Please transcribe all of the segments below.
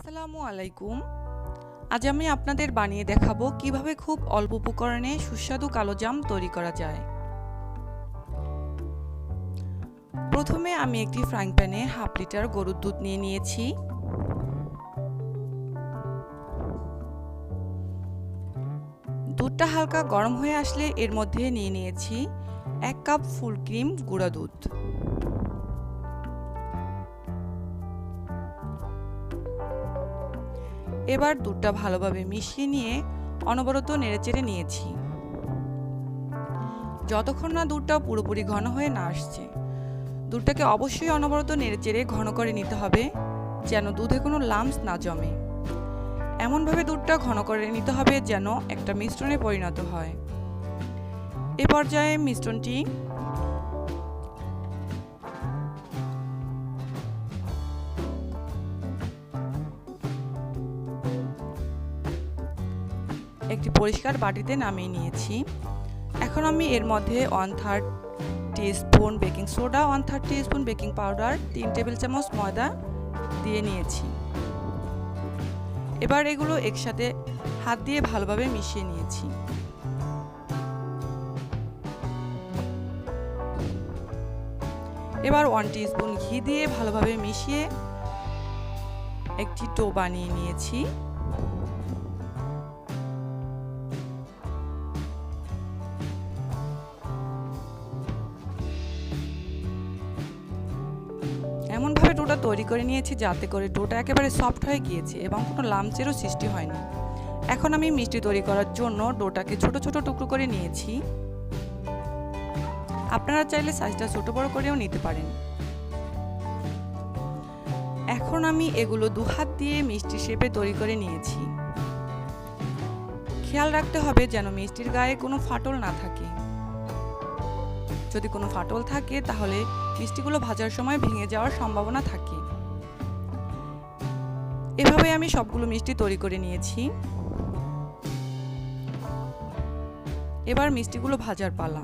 আসসালামু আলাইকুম। আজ আমি আপনাদের বানিয়ে দেখাবো কিভাবে খুব অল্প উপকরণে সুস্বাদু কালো জাম তৈরি করা যায়। প্রথমে আমি একটি ফ্রাইং প্যানে হাফ লিটার গরুর দুধ নিয়ে নিয়েছি। দুধটা হালকা গরম হয়ে আসলে এর মধ্যে নিয়ে নিয়েছি 1 কাপ ফুল ক্রিম গুঁড়া দুধ। এবার দুধটা ভালোভাবে মিশিয়ে নিয়ে অনবরত নেড়েচেড়ে নিয়েছি যতক্ষণ না দুধটা পুরোপুরি ঘন হয়ে না আসছে। দুধটাকে অবশ্যই অনবরত নেড়েচেড়ে ঘন করে নিতে হবে যেন দুধে কোনো লাম্পস না জমে। এমনভাবে দুধটা ঘন করে নিতে হবে যেন একটা মিশ্রণে পরিণত হয়। এ পর্যায়ে মিশ্রণটি একটি পরিষ্কার বাটিতে নামিয়ে নিয়েছি। এখন আমি এর মধ্যে 1/3 teaspoon baking soda, 1/3 teaspoon baking powder, 3 table চামচ ময়দা দিয়ে নিয়েছি। এবার এগুলো একসাথে হাত দিয়ে ভালোভাবে মিশিয়ে নিয়েছি। এবার 1 টিস্পুন ঘি দিয়ে ভালোভাবে মিশিয়ে একটি ডো বানিয়ে নিয়েছি। এমনভাবে ডোটা তৈরি করে নিয়েছি যাতে করে ডোটা একেবারে সফট হয়ে গিয়েছে এবং কোনো লাম্পসেরও সৃষ্টি হয়নি। এখন আমি মিষ্টি তৈরি করার জন্য ডোটাকে ছোট ছোট টুকরো করে নিয়েছি। আপনারা চাইলে সাইজটা ছোট বড় করেও নিতে পারেন। এখন আমি এগুলো 2 হাত দিয়ে মিষ্টি শেপে তৈরি করে নিয়েছি। খেয়াল রাখতে হবে যেন মিষ্টির গায়ে কোনো ফাটল না থাকে। যদি কোনো ফাটল থাকে তাহলে মিষ্টিগুলো ভাজার সময় ভেঙে যাওয়ার সম্ভাবনা থাকে। এভাবে আমি সবগুলো মিষ্টি তৈরি করে নিয়েছি। এবার মিষ্টিগুলো ভাজার পালা।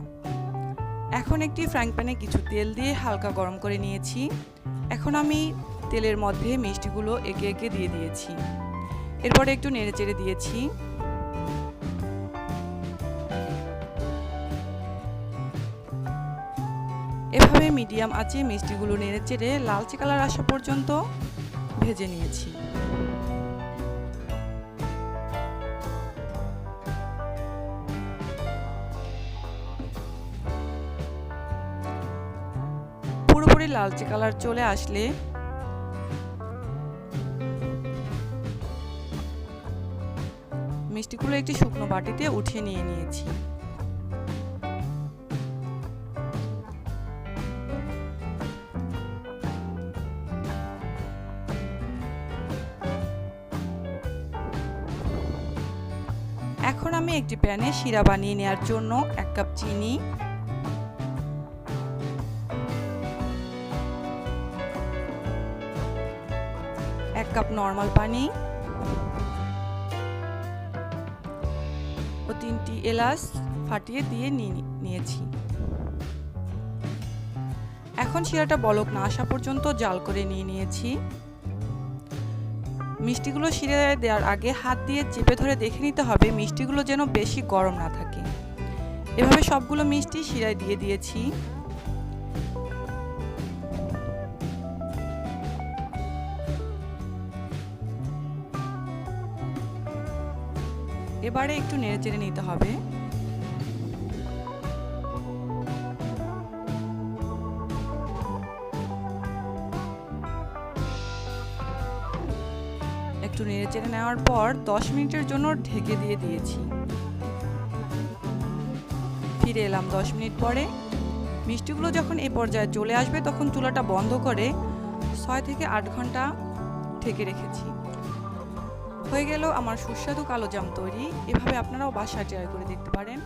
এখন একটি ফ্রাইং প্যানে কিছু তেল দিয়ে হালকা গরম করে নিয়েছি। এখন আমি তেলের মধ্যে মিষ্টিগুলো একে একে দিয়ে দিয়েছি। এরপরে একটু নেড়েচেড়ে দিয়েছি। এভাবে মিডিয়াম আঁচে মিষ্টিগুলো নেড়েচেড়ে লালচে কালার আসা পর্যন্ত ভেজে নিয়েছি। পুরোপুরি লালচে কালার চলে আসলে মিষ্টিগুলো একটি শুকনো বাটিতে উঠিয়ে নিয়েছি। এখন আমি একটি প্যানে শিরা বানিয়ে নেওয়ার জন্য 1 কাপ চিনি, 1 কাপ নরমাল পানি ও 3টি এলাচ ফাটিয়ে দিয়ে নিয়েছি। এখন শিরাটা বলক না আসা পর্যন্ত জাল করে নিয়েছি। মিষ্টিগুলো শিরায় দেওয়ার আগে হাত দিয়ে চেপে ধরে দেখে নিতে হবে মিষ্টিগুলো যেন বেশি গরম না থাকে। এভাবে সবগুলো মিষ্টি শিরায় দিয়ে দিয়েছি। এবারে একটু নেড়েচেড়ে নিতে হবে। একটু নেড়েচেড়ে নেওয়ার পর 10 মিনিটের জন্য ঢেকে দিয়ে দিয়েছি। ফিরে এলাম 10 মিনিট পরে। মিষ্টিগুলো যখন এই পর্যায়ে চলে আসবে তখন চুলাটা বন্ধ করে 6 থেকে 8 ঘন্টা ঢেকে রেখেছি। হয়ে গেল আমার সুস্বাদু কালো জাম তৈরি। এভাবে আপনারাও বাসায় ট্রাই করে দেখতে পারেন।